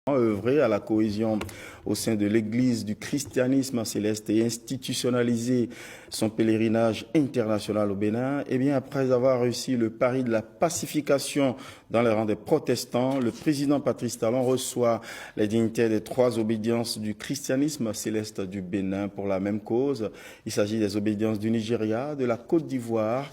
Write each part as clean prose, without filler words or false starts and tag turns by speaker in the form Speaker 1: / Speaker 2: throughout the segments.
Speaker 1: Œuvrer à la cohésion au sein de l'Église du christianisme céleste et institutionnaliser son pèlerinage international au Bénin, et bien après avoir réussi le pari de la pacification dans les rangs des protestants, le président Patrice Talon reçoit les dignitaires des 3 obédiences du christianisme céleste du Bénin pour la même cause. Il s'agit des obédiences du Nigeria, de la Côte d'Ivoire.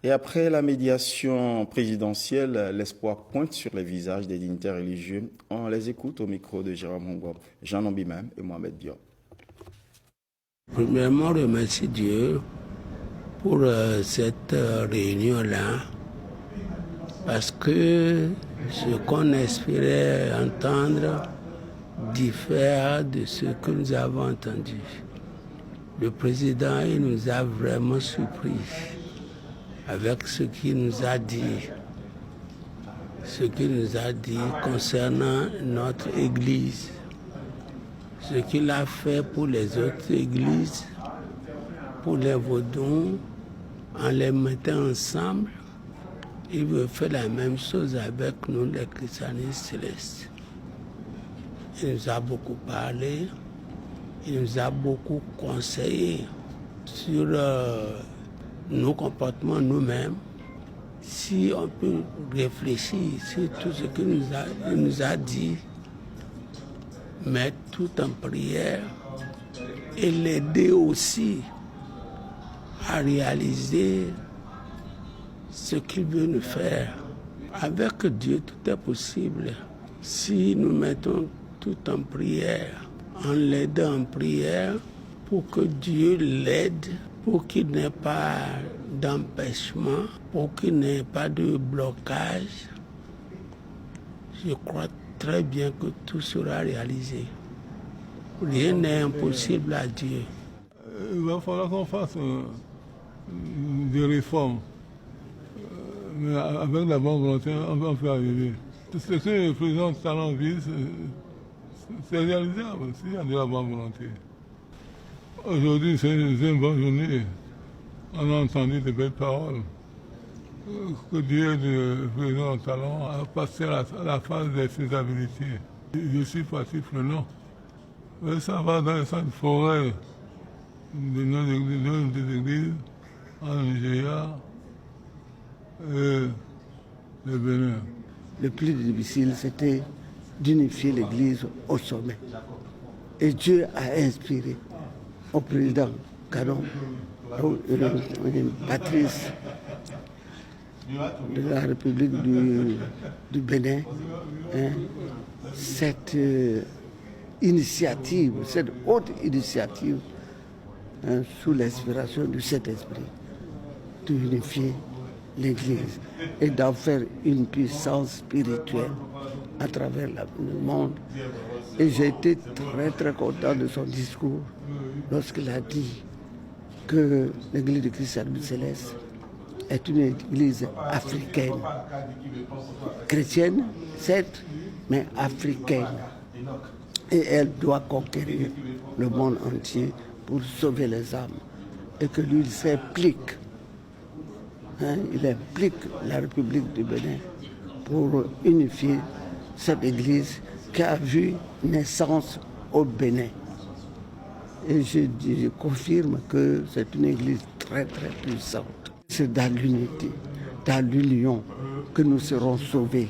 Speaker 1: Et après la médiation présidentielle, l'espoir pointe sur les visages des dignitaires religieux. On les écoute au micro de Jérôme Hongwa, Jean Nombimem et Mohamed Diop.
Speaker 2: Premièrement, remercie Dieu pour cette réunion-là, parce que ce qu'on espérait entendre diffère de ce que nous avons entendu. Le président, il nous a vraiment surpris avec ce qu'il nous a dit. Ce qu'il nous a dit concernant notre Église. Ce qu'il a fait pour les autres églises, pour les Vaudons, en les mettant ensemble, il veut faire la même chose avec nous, les christianistes célestes. Il nous a beaucoup parlé, il nous a beaucoup conseillé sur nos comportements nous-mêmes. Si on peut réfléchir sur tout ce qu'il nous a dit, mettre tout en prière et l'aider aussi à réaliser ce qu'il veut nous faire. Avec Dieu, tout est possible. Si nous mettons tout en prière, en l'aidant en prière, pour que Dieu l'aide, pour qu'il n'ait pas d'empêchement, pour qu'il n'ait pas de blocage, je crois très bien que tout sera réalisé. Rien n'est impossible à Dieu.
Speaker 3: Il va falloir qu'on fasse des réformes. Mais avec la bonne volonté, on peut arriver. Tout ce que le président Talon vise, c'est réalisable s'il y a de la bonne volonté. Aujourd'hui, c'est une bonne journée. On a entendu de belles paroles. Que Dieu, le président Talon, a passé à la phase de faisabilité. Je suis parti prenant. Ça va dans cette forêt de nos églises en Nigeria et le Bénin.
Speaker 4: Le plus difficile, c'était d'unifier l'Église au sommet. Et Dieu a inspiré au président Talon, Patrice de la République du Bénin, cette initiative, cette haute initiative, sous l'inspiration du Saint-Esprit, d'unifier l'Église et d'en faire une puissance spirituelle à travers le monde. Et j'ai été très très content de son discours lorsqu'il a dit que l'Église du christianisme céleste est une église africaine, chrétienne, certes, mais africaine. Et elle doit conquérir le monde entier pour sauver les âmes. Et que lui, il s'implique. Il implique la République du Bénin pour unifier cette église qui a vu naissance au Bénin. Et je confirme que c'est une église très très puissante. C'est dans l'unité, dans l'union que nous serons sauvés.